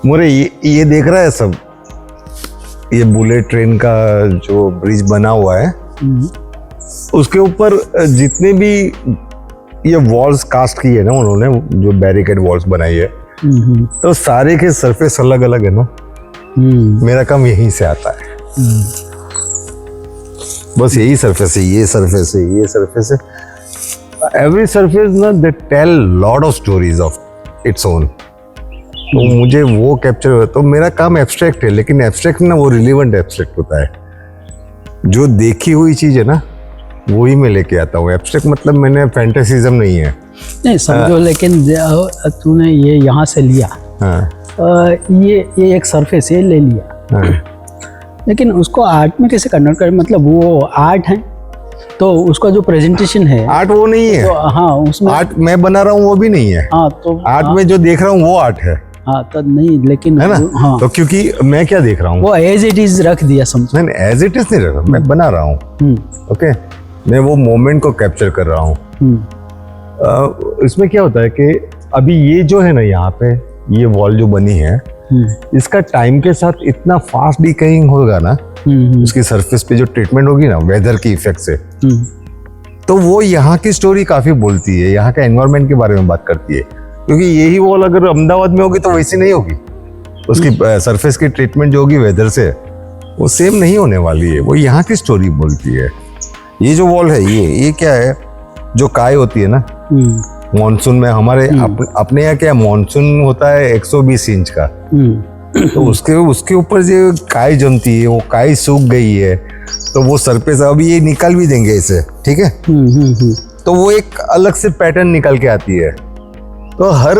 मोरे ये देख रहा है सब, ये बुलेट ट्रेन का जो ब्रिज बना हुआ है उसके ऊपर जितने भी ये वॉल्स कास्ट की है ना उन्होंने, जो बैरिकेड वॉल्स बनाई है, तो सारे के सरफेस अलग अलग है ना। मेरा काम यहीं से आता है, बस यही सरफेस है, ये सरफेस है, ये सरफेस है। एवरी सरफेस ना they tell lot of stories of its own. तो मुझे वो कैप्चर हुआ, तो मेरा काम एब्स्ट्रैक्ट है, लेकिन एब्स्ट्रैक्ट ना वो रिलेवेंट एब्स्ट्रैक्ट होता है। जो देखी हुई चीज है ना वही मैं लेके आता हूँ। एब्स्ट्रैक्ट मतलब मैंने फैंटेसिज्म नहीं है, नहीं समझो, लेकिन तूने ये यहाँ से लिया, ये एक सरफेस ये ले लिया, लेकिन उसको आर्ट में कैसे कन्वर्ट कर, मतलब वो आर्ट है तो उसका जो प्रेजेंटेशन है आर्ट वो नहीं है। तो हाँ, उसमें आर्ट मैं बना रहा हूँ वो भी नहीं है। हाँ, तो आर्ट में जो देख रहा हूँ वो आर्ट है। हाँ तो नहीं, लेकिन है ना। हाँ, तो क्योंकि मैं क्या देख रहा हूँ वो एज इट इज रख दिया, समझो। नहीं, एज इट इज नहीं रख रहा, मैं बना रहा हूँ। ओके, मैं वो मोमेंट को कैप्चर कर रहा हूँ। इसमें क्या होता है कि अभी ये जो है ना यहाँ पे ये वॉल जो बनी है, इसका टाइम के साथ इतना फास्ट डिकेइंग होगा ना, उसकी सरफेस पे जो ट्रीटमेंट होगी ना वेदर की इफेक्ट से, तो वो यहाँ की स्टोरी काफी बोलती है, यहाँ का एनवायरनमेंट के बारे में बात करती है। क्योंकि यही वॉल अगर अहमदाबाद में होगी तो वैसी नहीं होगी, उसकी सरफेस की ट्रीटमेंट जो होगी वेदर से वो सेम नहीं होने वाली है। वो यहाँ की स्टोरी बोलती है। ये जो वॉल है ये क्या है, जो काय होती है ना मॉनसून में हमारे अपने यहाँ क्या मॉनसून होता है 120 इंच का, तो उसके ऊपर जो काय जमती है, वो काय सूख गई है, तो वो सरफेस अभी ये निकाल भी देंगे इसे, ठीक है। तो वो एक अलग से पैटर्न निकल के आती है। तो हर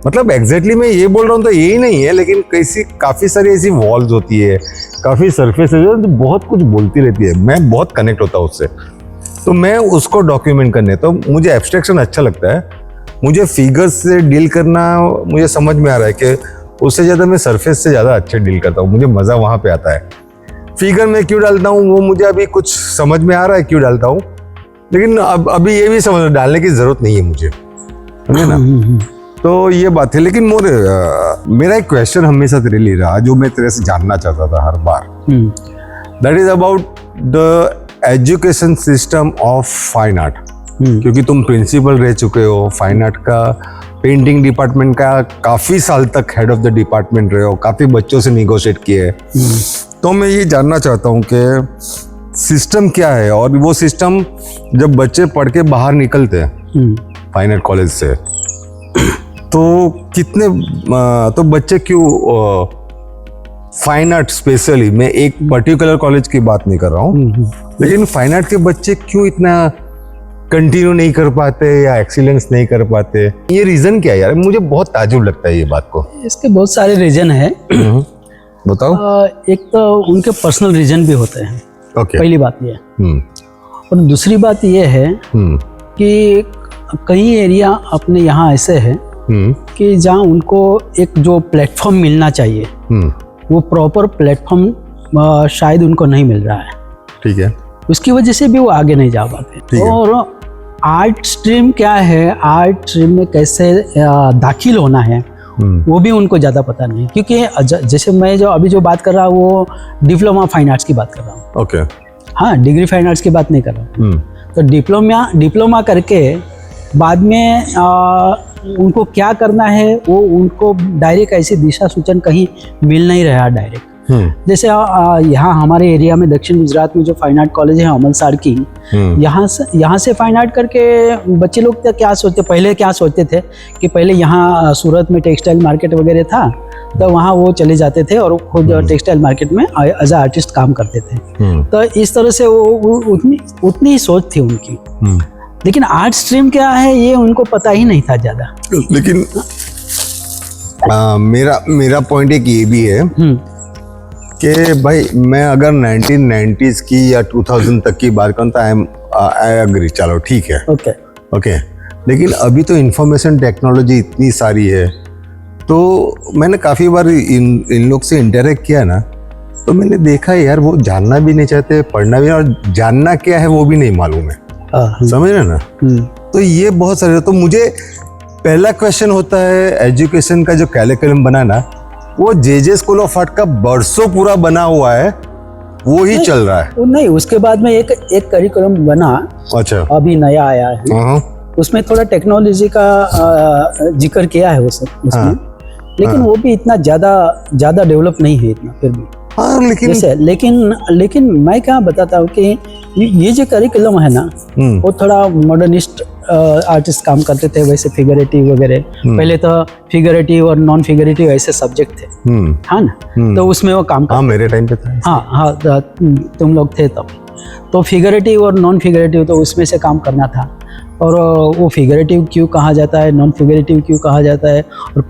मतलब एग्जैक्टली मैं ये बोल रहा हूँ तो यही नहीं है, लेकिन काफी सारी ऐसी वॉल्स होती है, काफी सरफेस है जो बहुत कुछ बोलती रहती है। मैं बहुत कनेक्ट होता हूँ उससे, तो मैं उसको डॉक्यूमेंट करने, तो मुझे एब्स्ट्रैक्शन अच्छा लगता है। मुझे फिगर्स से डील करना मुझे समझ में आ रहा है कि उससे ज़्यादा मैं सरफेस से ज़्यादा अच्छे डील करता हूँ, मुझे मज़ा वहाँ पे आता है। फिगर में क्यों डालता हूँ वो मुझे अभी कुछ समझ में आ रहा है क्यों डालता हूँ, लेकिन अभी ये भी समझ डालने की ज़रूरत नहीं है मुझे, समझे ना। तो ये बात है। लेकिन मेरा एक क्वेश्चन हमेशा तेरे लिए रहा जो मैं तेरे से जानना चाहता था हर बार, that is about the education system of fine art. क्योंकि तुम प्रिंसिपल रह चुके हो फाइन आर्ट का, पेंटिंग डिपार्टमेंट का काफी साल तक हेड ऑफ द डिपार्टमेंट रहे हो, काफी बच्चों से निगोशिएट किए, तो मैं ये जानना चाहता हूँ कि सिस्टम क्या है, और वो सिस्टम जब बच्चे पढ़ के बाहर निकलते हैं फाइन आर्ट कॉलेज से, तो कितने तो बच्चे क्यों फाइन आर्ट स्पेशली, मैं एक पर्टिकुलर कॉलेज की बात नहीं कर रहा हूँ, लेकिन फाइन आर्ट के बच्चे क्यों इतना कंटिन्यू नहीं कर पाते या एक्सीलेंस नहीं कर पाते, ये रीजन क्या है यार? मुझे बहुत ताज्जुब लगता है ये बात को। इसके बहुत सारे रीजन है। बताओ। एक तो उनके पर्सनल रीजन भी होते हैं। पहली बात ये है, और दूसरी बात ये है कि कई एरिया अपने यहाँ ऐसे है कि जहाँ उनको एक जो प्लेटफॉर्म मिलना चाहिए वो प्रॉपर प्लेटफॉर्म शायद उनको नहीं मिल रहा है, ठीक है। उसकी वजह से भी वो आगे नहीं जा पाते। और आर्ट स्ट्रीम क्या है, आर्ट स्ट्रीम में कैसे दाखिल होना है वो भी उनको ज़्यादा पता नहीं, क्योंकि जैसे मैं जो अभी जो बात कर रहा हूँ वो डिप्लोमा फाइन आर्ट्स की बात कर रहा हूँ। ओके, हाँ, डिग्री फाइन आर्ट्स की बात नहीं कर रहा हूँ। तो डिप्लोमा करके बाद में उनको क्या करना है वो उनको डायरेक्ट ऐसी दिशा सूचन कहीं मिल नहीं रहा डायरेक्ट। जैसे यहाँ हमारे एरिया में दक्षिण गुजरात में जो फाइन आर्ट कॉलेज है अमलसाड़ की, यहाँ से फाइन आर्ट करके बच्चे लोग क्या सोचते, पहले क्या सोचते थे कि पहले यहाँ सूरत में टेक्सटाइल मार्केट वगैरह था, तो वहाँ वो चले जाते थे और खुद टेक्सटाइल मार्केट में एज आर्टिस्ट काम करते थे। तो इस तरह से वो उतनी ही सोच थी उनकी। लेकिन आर्ट स्ट्रीम क्या है ये उनको पता ही नहीं था ज़्यादा। लेकिन मेरा पॉइंट एक ये भी है कि भाई मैं अगर 1990s की या 2000 तक की बात करूँ तो आई एग्री, चलो ठीक है, ओके। लेकिन अभी तो इंफॉर्मेशन टेक्नोलॉजी इतनी सारी है, तो मैंने काफ़ी बार इन लोग से इंटरेक्ट किया ना, तो मैंने देखा यार वो जानना भी नहीं चाहते, पढ़ना भी, और जानना क्या है वो भी नहीं मालूम है, समझ रहे ना। तो ये बहुत सारे, तो मुझे पहला क्वेश्चन होता है एजुकेशन का जो कैरिकुलम बनाना, वो जे स्कूल ऑफ आर्ट का बरसों पूरा बना हुआ है, वो ही चल रहा है। नहीं, उसके बाद में एक करिकुलम बना, अच्छा, अभी नया आया है, उसमें थोड़ा टेक्नोलॉजी का जिक्र किया है उसमें, लेकिन वो भी इतना ज्यादा डेवलप नहीं है इतना फिर भी। हाँ, लेकिन मैं क्या बताता हूँ कि ये जो करिकुलम है ना, वो थोड़ा मॉडर्निस्ट आर्टिस्ट काम करते थे, वैसे फिगरेटिव वगैरह। पहले तो फिगरेटिव और नॉन फिगरेटिव ऐसे सब्जेक्ट थे, हाँ ना, तो उसमें वो काम हाँ, मेरे टाइम पे था। हाँ, तुम लोग थे तब। तो फिगरेटिव और नॉन फिगरेटिव, तो उसमें से काम करना था। और वो फिगरेटिव क्यों कहा जाता है, नॉन फिगरेटिव क्यों कहा जाता है, और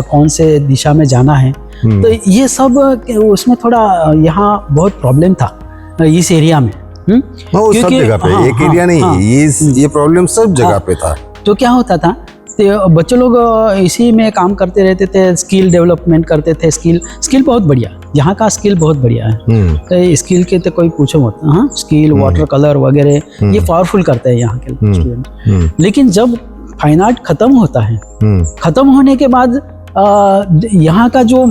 कौन से दिशा में जाना है, तो ये सब उसमें थोड़ा यहाँ बहुत प्रॉब्लम था इस एरिया में। वो सब जगह पे, एक एरिया नहीं, ये प्रॉब्लम सब जगह पे था। तो क्या होता था, तो बच्चे लोग इसी में काम करते रहते थे, स्किल डेवलपमेंट करते थे। स्किल बहुत बढ़िया, यहाँ का स्किल बहुत बढ़िया है। तो स्किल के तो कोई पूछो मत, हाँ, स्किल, वाटर कलर वगैरह ये पावरफुल करते हैं यहाँ के स्टूडेंट। लेकिन जब फाइन आर्ट खत्म होता है, खत्म होने के बाद यहाँ का जो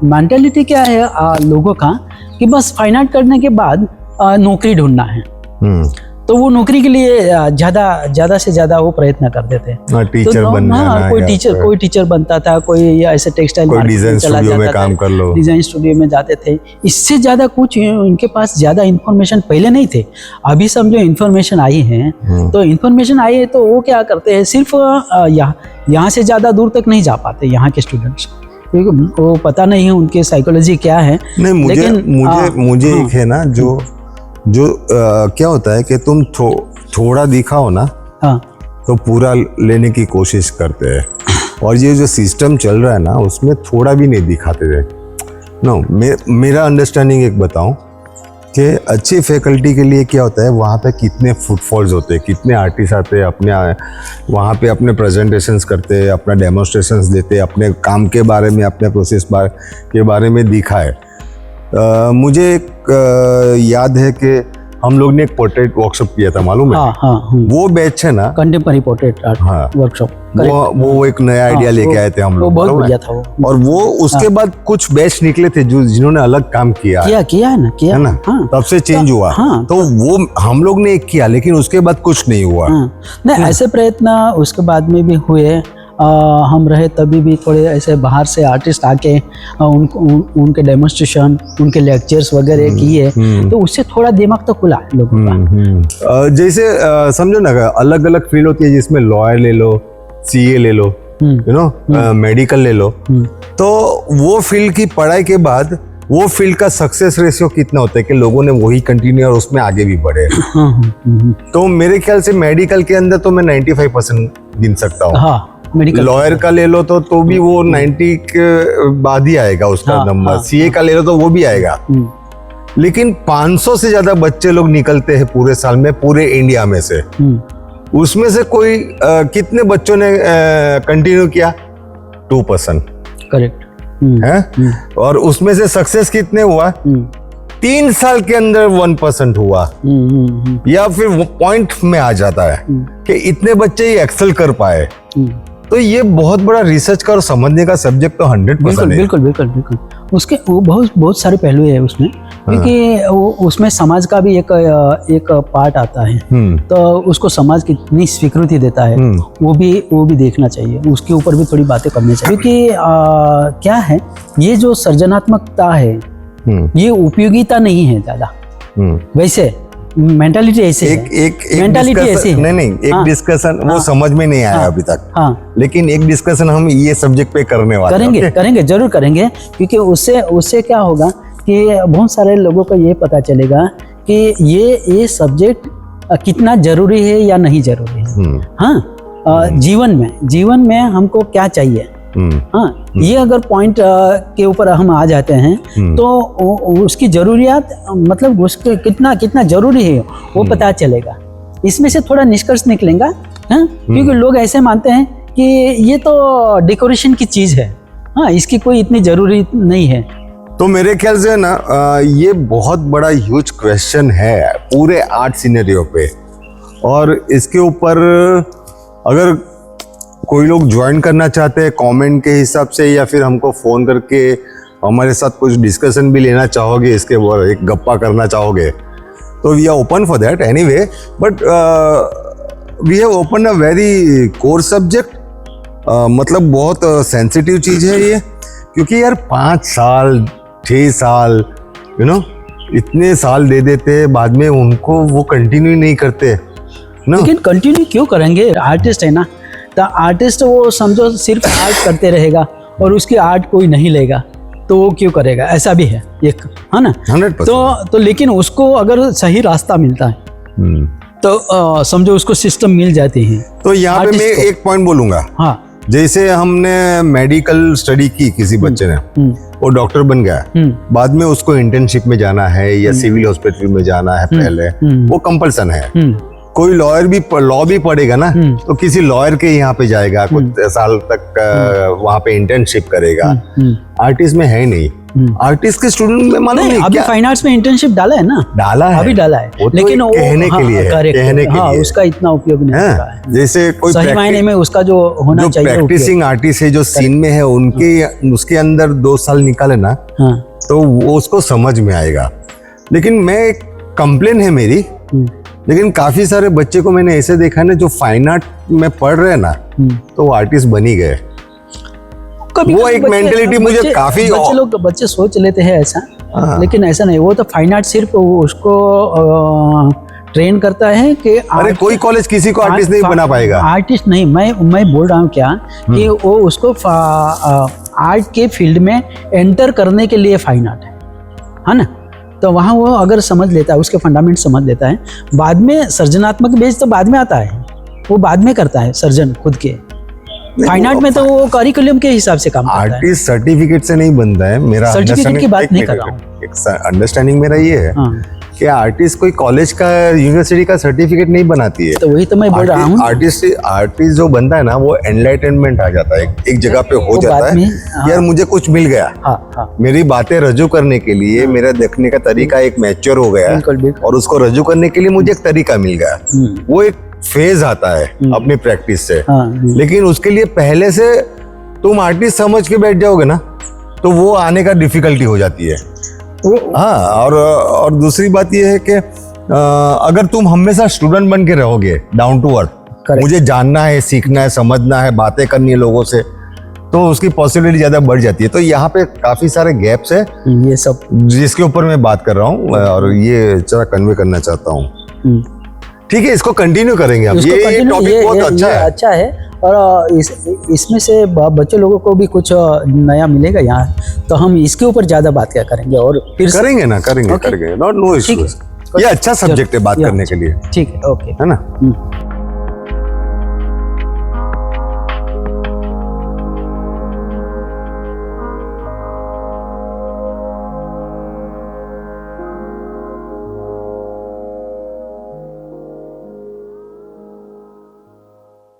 मेंटालिटी क्या है लोगों का, कि बस फाइन आर्ट करने के बाद नौकरी ढूंढना है। तो वो नौकरी के लिए ज्यादा से ज्यादा वो प्रयत्न करते थे। टीचर बनना, कोई टीचर बनता था, कोई ऐसे टेक्सटाइल डिजाइन स्टूडियो में काम कर लो, डिजाइन स्टूडियो में जाते थे। इससे ज्यादा कुछ उनके पास ज्यादा इंफॉर्मेशन पहले नहीं थे। अभी समझो इंफॉर्मेशन आई है, तो इंफॉर्मेशन आई है तो वो क्या करते हैं, सिर्फ यहाँ से ज्यादा दूर तक नहीं जा पाते यहाँ के स्टूडेंट्स, क्योंकि वो पता नहीं है उनकी साइकोलॉजी क्या है। नहीं, मुझे एक है ना, जो क्या होता है कि तुम थोड़ा दिखाओ ना, तो पूरा लेने की कोशिश करते हैं, और ये जो सिस्टम चल रहा है ना, उसमें थोड़ा भी नहीं दिखाते थे। नो, मेरा अंडरस्टैंडिंग एक बताऊं कि अच्छी फैकल्टी के लिए क्या होता है, वहाँ पे कितने फुटफॉल्स होते हैं, कितने आर्टिस्ट आते हैं, अपने वहाँ पे अपने प्रेजेंटेशंस करते हैं, अपना डेमोन्स्ट्रेशंस देते हैं, अपने काम के बारे में, अपने प्रोसेस के बारे में दिखाए। मुझे एक याद है कि हम लोग ने एक पोर्ट्रेट वर्कशॉप किया था, मालूम है? वो बैच है ना, कंटेम्पररी पोर्ट्रेट आर्ट वर्कशॉप, वो एक नया आइडिया लेके आए थे हम लोग, बहुत बढ़िया था वो। और वो उसके बाद कुछ बैच निकले थे जिन्होंने अलग काम किया है ना, तब से चेंज हुआ। तो वो हम लोग ने एक किया, लेकिन उसके बाद कुछ नहीं हुआ। नहीं, ऐसे प्रयत्न उसके बाद में भी हुए। हम रहे तभी भी थोड़े ऐसे बाहर से आर्टिस्ट आके उनके डेमोन्स्ट्रेशन, उनके लेक्चर्स वगैरह किए, तो उससे थोड़ा दिमाग तो खुला है लोगों का। जैसे समझो ना, अलग अलग फील्ड होती है, जिसमें लॉयर ले लो, सीए ले लो, यू नो, मेडिकल ले लो, तो वो फील्ड की पढ़ाई के बाद वो फील्ड का सक्सेस रेशियो कितना होता है कि लोगों ने वही कंटिन्यू और उसमें आगे भी बढ़े। तो मेरे ख्याल से मेडिकल के अंदर तो मैं 95% गिन सकता हूँ। लॉयर का ले लो तो भी वो 90 के बाद ही आएगा उसका नंबर। सीए का ले लो तो वो भी आएगा। लेकिन 500 से ज्यादा बच्चे लोग निकलते हैं पूरे साल में, पूरे इंडिया में से। उसमें से कोई कितने बच्चों ने कंटिन्यू किया? 2%। करेक्ट है। और उसमें से सक्सेस कितने हुआ? 3 साल के अंदर 1% हुआ। या फिर वो पॉइंट में आ जाता है कि इतने बच्चे ही एक्सेल कर पाए। तो ये बहुत बड़ा रिसर्च का और समझने का सब्जेक्ट तो 100% है। बिल्कुल। उसके वो बहुत सारे पहलू है उसमें, क्योंकि उसमें समाज का भी एक पार्ट आता है। तो उसको समाज कितनी स्वीकृति देता है वो भी देखना चाहिए, उसके ऊपर भी थोड़ी बातें करनी चाहिए। क्योंकि क्या है, ये जो सृजनात्मकता है, ये उपयोगिता नहीं है ज्यादा। वैसे मेंटालिटी ऐसे एक डिस्कशन वो समझ में नहीं आया अभी तक। लेकिन एक डिस्कशन हम ये सब्जेक्ट पे करने वाले करेंगे, जरूर करेंगे। क्योंकि उससे क्या होगा कि बहुत सारे लोगों को ये पता चलेगा कि ये सब्जेक्ट कितना जरूरी है या नहीं जरूरी है। जीवन में हमको क्या चाहिए, ये अगर पॉइंट के ऊपर हम आ जाते हैं तो उसकी जरूरियात, मतलब उसके कितना जरूरी है वो पता चलेगा। इसमें से थोड़ा निष्कर्ष निकलेगा। क्योंकि लोग ऐसे मानते हैं कि ये तो डेकोरेशन की चीज है, इसकी कोई इतनी जरूरी नहीं है। तो मेरे ख्याल से ना ये बहुत बड़ा ह्यूज क्वेश्चन है पूरे आर्ट सिनेरियो पे, और इसके ऊपर अगर कोई लोग ज्वाइन करना चाहते हैं कमेंट के हिसाब से, या फिर हमको फ़ोन करके हमारे साथ कुछ डिस्कशन भी लेना चाहोगे, इसके ऊपर एक गप्पा करना चाहोगे, तो we are open for that anyway, but we have open a very core subject. मतलब बहुत सेंसिटिव चीज़ है ये, क्योंकि यार 5 साल 6 साल इतने साल दे देते, बाद में उनको वो कंटिन्यू नहीं करते ना। लेकिन कंटिन्यू क्यों करेंगे? आर्टिस्ट है ना, तो आर्टिस्ट वो समझो सिर्फ आर्ट करते रहेगा और उसकी आर्ट कोई नहीं लेगा तो वो क्यों करेगा? ऐसा भी है एक, है ना। 100%। तो लेकिन उसको अगर सही रास्ता मिलता है तो समझो उसको सिस्टम मिल जाती है। तो यहाँ पे मैं एक पॉइंट बोलूंगा। हाँ, जैसे हमने मेडिकल स्टडी की, किसी बच्चे ने वो डॉक्टर बन गया, बाद में उसको इंटर्नशिप में जाना है या सिविल हॉस्पिटल में जाना है, पहले वो कंपल्सन है। कोई लॉयर भी लॉ भी पढ़ेगा ना, तो किसी लॉयर के यहाँ पे जाएगा, कुछ साल तक वहाँ पे इंटर्नशिप करेगा। आर्टिस्ट में है नहीं, आर्टिस्ट के स्टूडेंट में मालूम नहीं अभी क्या फाइन आर्ट्स में इंटर्नशिप डाला है ना, डाला है, अभी डाला है, वो तो लेकिन वो कहने के लिए है, कहने के लिए उसका इतना उपयोग नहीं हो रहा है। जैसे कोई सही मायने में उसका जो होना चाहिए, प्रैक्टिसिंग आर्टिस्ट है, जो सीन में है, उनके उसके अंदर 2 साल निकाले ना, तो वो उसको समझ में आएगा। लेकिन मैं एक कंप्लेन है मेरी, लेकिन काफी सारे बच्चे को मैंने ऐसे देखा ना, जो फाइन आर्ट में पढ़ रहे हैं ना, तो वो आर्टिस्ट बन ही गए। वो एक मेंटेलिटी मुझे काफी बच्चे सोच लेते हैं ऐसा, लेकिन ऐसा नहीं। वो तो फाइन आर्ट सिर्फ उसको ट्रेन करता है कि अरे कोई कॉलेज किसी को आर्टिस्ट नहीं बना पाएगा। आर्टिस्ट नहीं, मैं बोल रहा हूँ क्या कि वो उसको आर्ट के फील्ड में एंटर करने के लिए फाइन आर्ट है ना। तो वहाँ वो अगर समझ लेता है, उसके फंडामेंट समझ लेता है, बाद में सृजनात्मक बेस तो बाद में आता है, वो बाद में करता है सर्जन खुद के। फाइन आर्ट में तो वो करिकुलम के हिसाब से काम करता है। आर्टिस्ट सर्टिफिकेट से नहीं बनता है। मेरा सर्टिफिकेट की बात नहीं कर रहा हूँ, अंडरस्टैंडिंग मेरा ये है कि आर्टिस्ट कोई कॉलेज का, यूनिवर्सिटी का सर्टिफिकेट नहीं बनाती है। तो वही तो मैं बोल रहा हूँ, आर्टिस्ट जो बनता है ना, वो एनलाइटनमेंट आ जाता है, एक जगह पे हो जाता है। यार मुझे कुछ मिल गया, मेरी बातें रजू करने के लिए, मेरा देखने का तरीका एक मैच्योर हो गया, और उसको रजू करने के लिए मुझे एक तरीका मिल गया। वो एक फेज आता है अपनी प्रैक्टिस से। लेकिन उसके लिए पहले से तुम आर्टिस्ट समझ के बैठ जाओगे ना, तो वो आने का डिफिकल्टी हो जाती है। हाँ, और दूसरी बात ये है कि अगर तुम हमेशा स्टूडेंट बन के रहोगे, डाउन टू अर्थ, मुझे जानना है, सीखना है, समझना है, बातें करनी है लोगों से, तो उसकी पॉसिबिलिटी ज्यादा बढ़ जाती है। तो यहाँ पे काफी सारे गैप्स है, ये सब जिसके ऊपर मैं बात कर रहा हूँ और ये जरा कन्वे करना चाहता हूँ। ठीक है, इसको कंटिन्यू करेंगे हम। ये टॉपिक बहुत अच्छा है और इसमें से बच्चे लोगों को भी कुछ नया मिलेगा यहाँ, तो हम इसके ऊपर ज्यादा बात क्या करेंगे, और फिर करेंगे ना, करेंगे, नॉट नो इश्यूज। ये अच्छा सब्जेक्ट है बात करने के लिए, ठीक है, ओके, है ना।